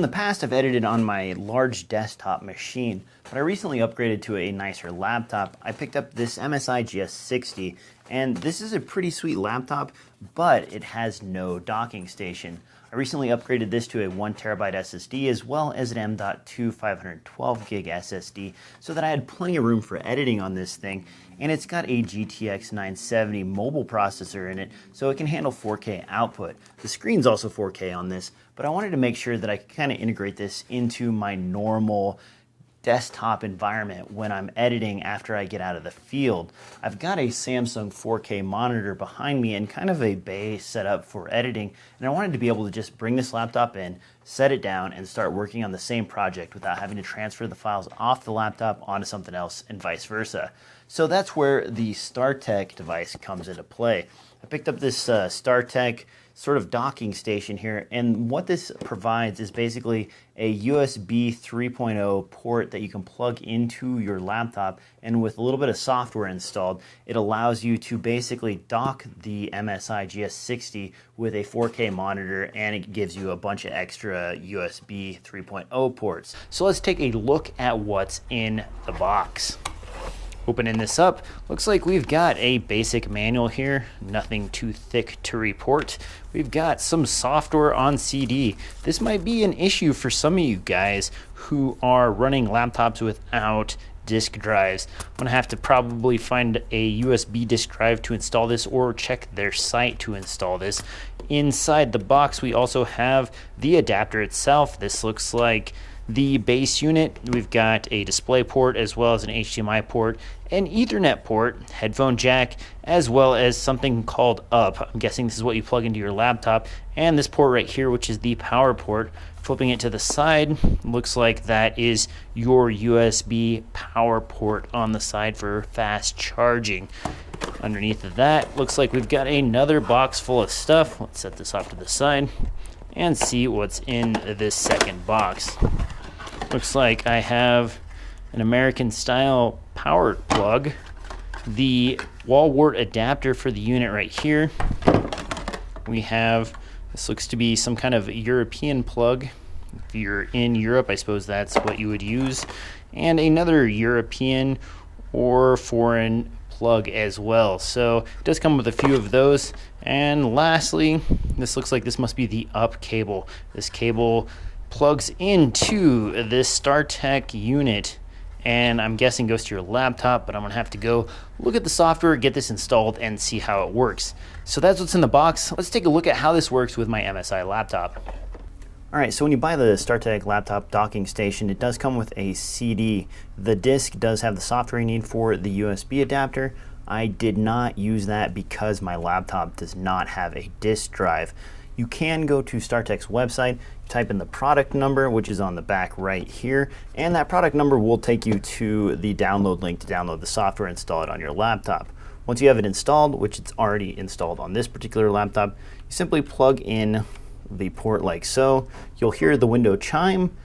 So in the past, I've edited on my large desktop machine, but I recently upgraded to a nicer laptop. I picked up this MSI GS60, and this is a pretty sweet laptop, but it has no docking station. I recently upgraded this to a 1TB SSD as well as an M.2 512 gig SSD so that I had plenty of room for editing on this thing, and it's got a GTX 970 mobile processor in it so it can handle 4K output. The screen's also 4K on this, but I wanted to make sure that I could kind of integrate this into my normal desktop environment when I'm editing after I get out of the field. I've got a Samsung 4K monitor behind me and kind of a bay set up for editing, and I wanted to be able to just bring this laptop in, set it down, and start working on the same project without having to transfer the files off the laptop onto something else and vice versa. So that's where the StarTech device comes into play. I picked up this StarTech sort of docking station here, and what this provides is basically a USB 3.0 port that you can plug into your laptop, and with a little bit of software installed, it allows you to basically dock the MSI GS60 with a 4K monitor, and it gives you a bunch of extra USB 3.0 ports. So let's take a look at what's in the box. Opening this up, looks like we've got a basic manual here, nothing too thick to report. We've got some software on CD. This might be an issue for some of you guys who are running laptops without disk drives. I'm gonna have to probably find a USB disk drive to install this or check their site to install this. Inside the box, we also have the adapter itself. This looks like the base unit. We've got a display port as well as an HDMI port, an Ethernet port, headphone jack, as well as something called up. I'm guessing this is what you plug into your laptop, and this port right here, which is the power port. Flipping it to the side, looks like that is your USB power port on the side for fast charging. Underneath of that, looks like we've got another box full of stuff. Let's set this off to the side and see what's in this second box. Looks like I have an American style power plug, the wall wart adapter for the unit right here. We have, this looks to be some kind of European plug. If you're in Europe, I suppose that's what you would use. And another European or foreign plug as well. So it does come with a few of those. And lastly, this looks like this must be the up cable. This cable plugs into this StarTech unit, and I'm guessing goes to your laptop, but I'm gonna have to go look at the software, get this installed, and see how it works. So that's what's in the box. Let's take a look at how this works with my MSI laptop. All right, so when you buy the StarTech laptop docking station, it does come with a CD. The disc does have the software you need for the USB adapter. I did not use that because my laptop does not have a disk drive. You can go to StarTech's website, type in the product number, which is on the back right here, and that product number will take you to the download link to download the software and install it on your laptop. Once you have it installed, which it's already installed on this particular laptop, you simply plug in the port like so. You'll hear the window chime,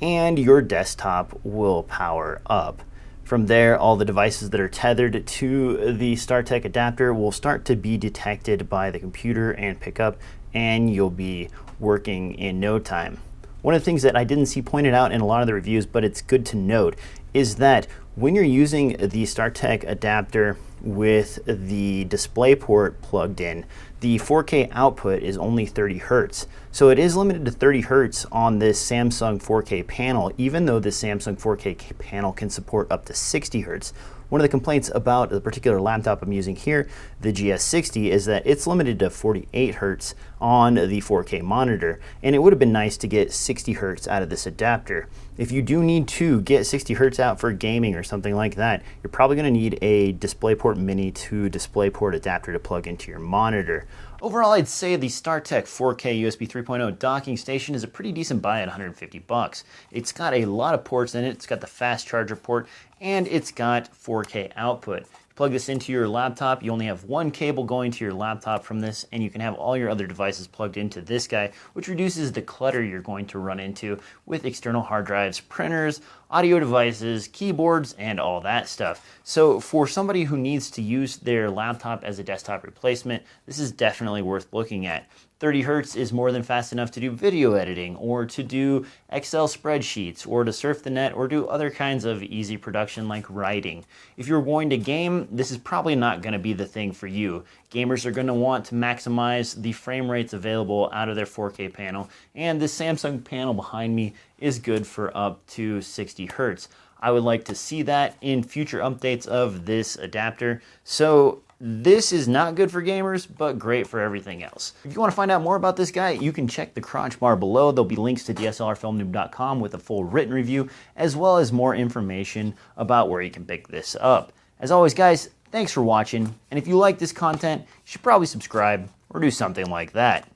and your desktop will power up. From there, all the devices that are tethered to the StarTech adapter will start to be detected by the computer and pick up, and you'll be working in no time. One of the things that I didn't see pointed out in a lot of the reviews, but it's good to note, is that when you're using the StarTech adapter with the display port plugged in, the 4K output is only 30 Hertz. So it is limited to 30 Hertz on this Samsung 4K panel, even though this Samsung 4K panel can support up to 60 Hertz. One of the complaints about the particular laptop I'm using here, the GS60, is that it's limited to 48 Hertz on the 4K monitor, and it would have been nice to get 60 Hertz out of this adapter. If you do need to get 60 Hertz out for gaming or something like that, you're probably going to need a DisplayPort Mini to DisplayPort adapter to plug into your monitor. Overall, I'd say the StarTech 4K USB 3.0 docking station is a pretty decent buy at 150 bucks. It's got a lot of ports in it. It's got the fast charger port, and it's got 4K output. Plug this into your laptop. You only have one cable going to your laptop from this, and you can have all your other devices plugged into this guy, which reduces the clutter you're going to run into with external hard drives, printers, audio devices, keyboards, and all that stuff. So for somebody who needs to use their laptop as a desktop replacement, this is definitely worth looking at. 30 Hertz is more than fast enough to do video editing, or to do Excel spreadsheets, or to surf the net, or do other kinds of easy production like writing. If you're going to game, this is probably not going to be the thing for you. Gamers are going to want to maximize the frame rates available out of their 4K panel, and this Samsung panel behind me is good for up to 60 Hertz. I would like to see that in future updates of this adapter. So this is not good for gamers, but great for everything else. If you want to find out more about this guy, you can check the crotch bar below. There'll be links to DSLRfilmnoob.com with a full written review, as well as more information about where you can pick this up. As always, guys, thanks for watching, and if you like this content, you should probably subscribe or do something like that.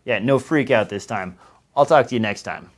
Yeah, no freak out this time. I'll talk to you next time.